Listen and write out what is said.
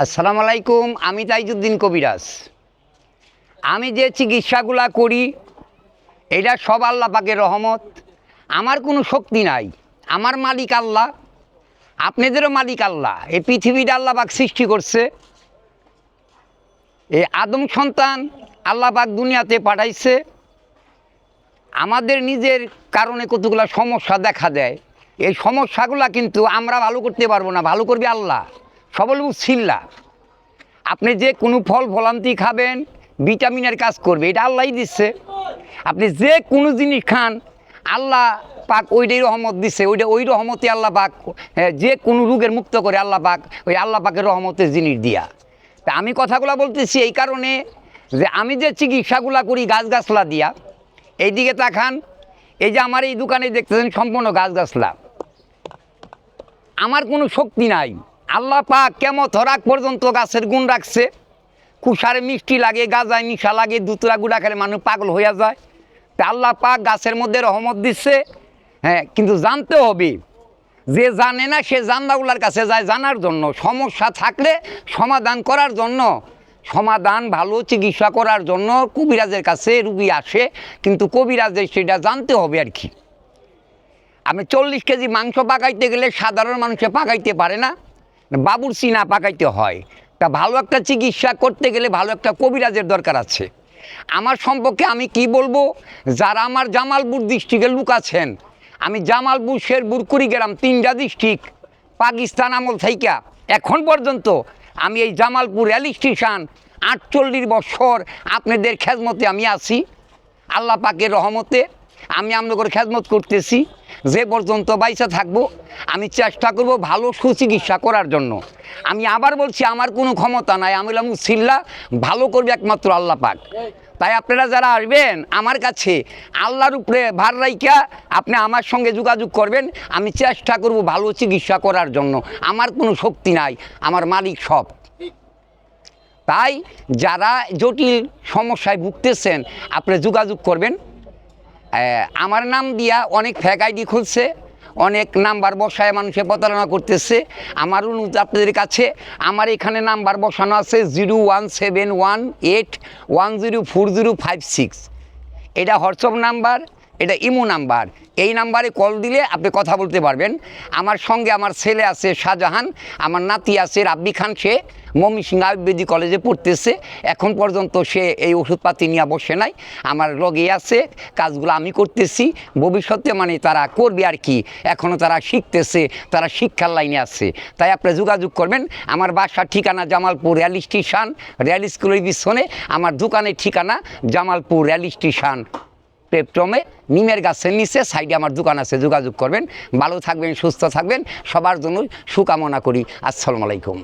আসসালামু আলাইকুম। আমি তাইজুদ্দিন কবিরাজ। আমি যে চিকিৎসাগুলা করি এটা সব আল্লাহ পাকের রহমত। আমার কোনো শক্তি নাই, আমার মালিক আল্লাহ, আপনাদেরও মালিক আল্লাহ। এই পৃথিবীটা আল্লাহ পাক সৃষ্টি করছে, এই আদম সন্তান আল্লাহ পাক দুনিয়াতে পাঠাইছে। আমাদের নিজের কারণে কতগুলো সমস্যা দেখা দেয়, এই সমস্যাগুলা কিন্তু আমরা ভালো করতে পারবো না, ভালো করবে আল্লাহ। সবল ছিল্লা আপনি যে কোনো ফল ফলান্তি খাবেন ভিটামিনের কাজ করবে, এটা আল্লাহই দিচ্ছে। আপনি যে কোনো জিনিস খান আল্লাহ পাক ওইটাই রহমত দিচ্ছে, ওই রহমতে আল্লাহ পাক যে কোনো রোগের মুক্ত করে আল্লাহ পাক, ওই আল্লাহ পাকের রহমতের জিনিস দিয়া। তা আমি কথাগুলো বলতেছি এই কারণে যে আমি যে চিকিৎসাগুলা করি গাছগাছলা দিয়া। এইদিকে তাকান, এই যে আমার এই দোকানে দেখতেছেন সম্পূর্ণ গাছগাছলা। আমার কোনো শক্তি নাই, আল্লাহ পাক কেমন ধরাক পর্যন্ত গাছের গুণ রাখছে। কুষারে মিষ্টি লাগে, গাজায় নিশা লাগে, দুতরা গুড়া খেলে মানুষ পাগল হইয়া যায়। তা আল্লাহ পাক গাছের মধ্যে রহমত দিচ্ছে। হ্যাঁ, কিন্তু জানতে হবে, যে জানে না সে জানদাউলার কাছে যায় জানার জন্য, সমস্যা থাকলে সমাধান করার জন্য, সমাধান ভালো চিকিৎসা করার জন্য কবিরাজের কাছে রুগী আসে। কিন্তু কবিরাজের সেটা জানতে হবে আর কি। আমি 40 কেজি মাংস পাকাইতে গেলে সাধারণ মানুষে পাকাইতে পারে না, বাবুর্চি না পাকাইতে হয়। তা ভালো একটা চিকিৎসা করতে গেলে ভালো একটা কবিরাজের দরকার আছে। আমার সম্পর্কে আমি কি বলবো, যারা আমার জামালপুর ডিস্ট্রিক্টের লোক আছেন, আমি জামালপুর, শেরপুর, কুড়িগ্রাম 3টা ডিস্ট্রিক্ট পাকিস্তান আমল থেকে এখন পর্যন্ত আমি এই জামালপুর রেল স্টেশন 48 বছর আপনাদের খেদমতে আমি আছি। আল্লাহ পাকের রহমতে আমি আপনাদের খেদমত করতেছি। যে পর্যন্ত বাইসা থাকবো আমি চেষ্টা করব ভালো সুচিকিৎসা করার জন্য। আমি আবার বলছি, আমার কোনো ক্ষমতা নাই, আমি হলাম মুসিল্লা, ভালো করবে একমাত্র আল্লাহ পাক। তাই আপনারা যারা আসবেন আমার কাছে, আল্লাহর উপরে ভার রাইখা আপনি আমার সঙ্গে যোগাযোগ করবেন। আমি চেষ্টা করব ভালো চিকিৎসা করার জন্য। আমার কোনো শক্তি নাই, আমার মালিক সব। তাই যারা জটিল সমস্যায় ভুগতেছেন আপনি যোগাযোগ করবেন। আমার নাম দিয়া অনেক ফেক আইডি খুলছে, অনেক নাম্বার বসায় মানুষে প্রতারণা করতেছে। আমার অনুরোধ আপনাদের কাছে, আমার এখানে নাম্বার বসানো আছে 01718104056। এটা হোয়াটসঅ্যাপ নাম্বার, এটা ইমো নাম্বার। এই নাম্বারে কল দিলে আপনি কথা বলতে পারবেন। আমার সঙ্গে আমার ছেলে আছে শাহজাহান, আমার নাতি আছে রাব্বি খান, সে ময়মনসিংহ আয়ুর্বেদিক কলেজে পড়তেছে। এখন পর্যন্ত সে এই ওষুধপাতি নিয়ে বসে নাই, আমার লগে আছে। কাজগুলো আমি করতেছি, ভবিষ্যতে মানে তারা করবে আর কি। এখনও তারা শিখতেছে, তারা শিক্ষার লাইনে আছে। তাই আপনি যোগাযোগ করবেন। আমার বাসার ঠিকানা জামালপুর রেল স্টেশন, রেল স্কুলের পিছনে। আমার দোকানের ঠিকানা জামালপুর রেল স্টেশন পেট্রোমে নিমের গাছের নিচে সাইডে আমার দোকান আছে। যোগাযোগ করবেন। ভালো থাকবেন, সুস্থ থাকবেন, সবার জন্য সুকামনা করি। আসসালামু আলাইকুম।